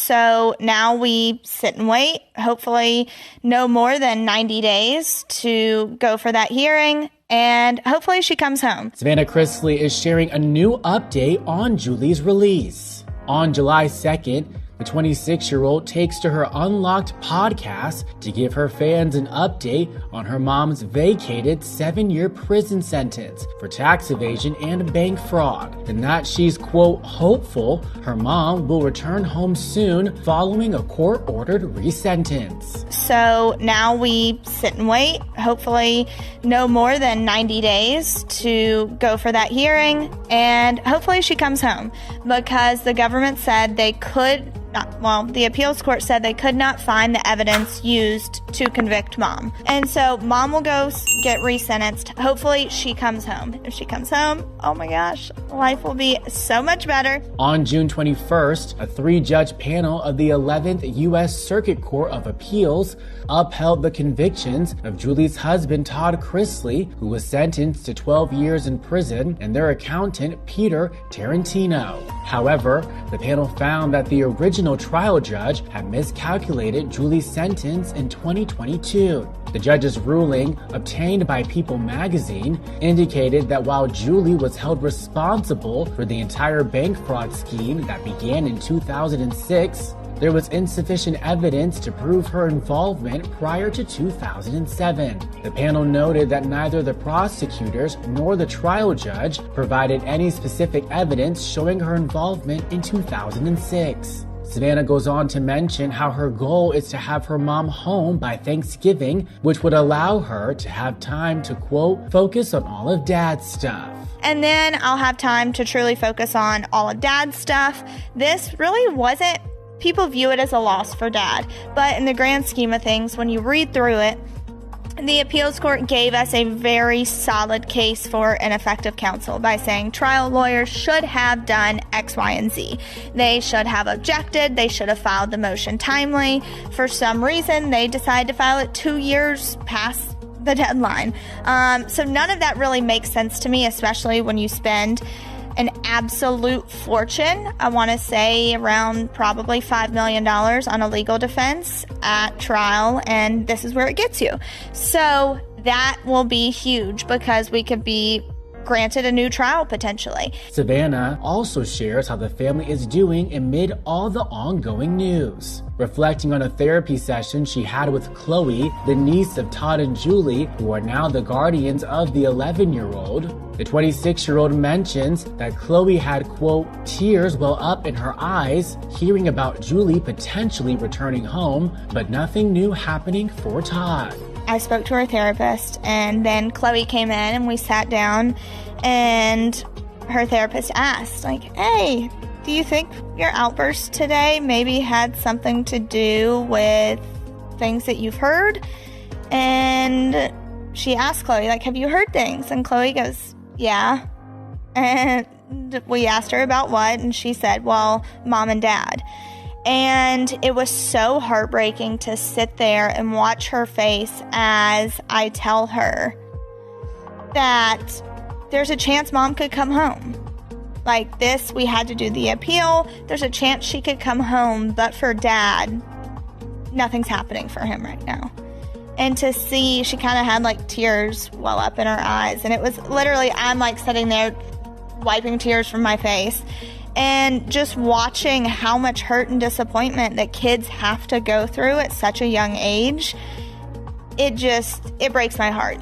So now we sit and wait, hopefully no more than 90 days to go for that hearing, and hopefully she comes home. Savannah Chrisley is sharing a new update on Julie's release. On July 2nd, the 26-year-old takes to her Unlocked podcast to give her fans an update on her mom's vacated 7-year prison sentence for tax evasion and bank fraud, and that she's, quote, hopeful her mom will return home soon following a court-ordered resentence. So now we sit and wait, hopefully no more than 90 days to go for that hearing, and hopefully she comes home, because the government said they could the appeals court said they could not find the evidence used to convict mom. And so mom will go get resentenced. Hopefully she comes home. If she comes home, oh my gosh, life will be so much better. On June 21st, a 3-judge panel of the 11th U.S. Circuit Court of Appeals upheld the convictions of Julie's husband, Todd Chrisley, who was sentenced to 12 years in prison, and their accountant, Peter Tarantino. However, the panel found that the original trial judge had miscalculated Julie's sentence in 2022. The judge's ruling, obtained by People magazine, indicated that while Julie was held responsible for the entire bank fraud scheme that began in 2006, there was insufficient evidence to prove her involvement prior to 2007. The panel noted that neither the prosecutors nor the trial judge provided any specific evidence showing her involvement in 2006. Savannah goes on to mention how her goal is to have her mom home by Thanksgiving, which would allow her to have time to, quote, focus on all of Dad's stuff. And then I'll have time to truly focus on all of Dad's stuff. This really wasn't, people view it as a loss for Dad, but in the grand scheme of things, when you read through it, the appeals court gave us a very solid case for ineffective counsel by saying trial lawyers should have done X, Y, and Z. They should have objected. They should have filed the motion timely. For some reason, they decided to file it 2 years past the deadline. So none of that really makes sense to me, especially when you spend an absolute fortune, I want to say around probably $5 million on a legal defense at trial, and this is where it gets you. So that will be huge because we could be granted a new trial potentially. Savannah also shares how the family is doing amid all the ongoing news. Reflecting on a therapy session she had with 𝐃𝐤e, the niece of Todd and Julie, who are now the guardians of the 11-year-old, the 26-year-old mentions that 𝐃𝐤e had, quote, tears well up in her eyes, hearing about Julie potentially returning home, but nothing new happening for Todd. I spoke to her therapist, and then 𝐃𝐤e came in and we sat down, and her therapist asked, like, hey, do you think your outburst today maybe had something to do with things that you've heard? And she asked 𝐃𝐤e, like, have you heard things? And 𝐃𝐤e goes, yeah. And we asked her about what, and she said, well, Mom and Dad. And it was so heartbreaking to sit there and watch her face as I tell her that there's a chance Mom could come home. Like this, we had to do the appeal. There's a chance she could come home, but for Dad, nothing's happening for him right now. And to see, she kind of had like tears well up in her eyes. And it was literally, I'm like sitting there wiping tears from my face. And just watching how much hurt and disappointment that kids have to go through at such a young age, it breaks my heart.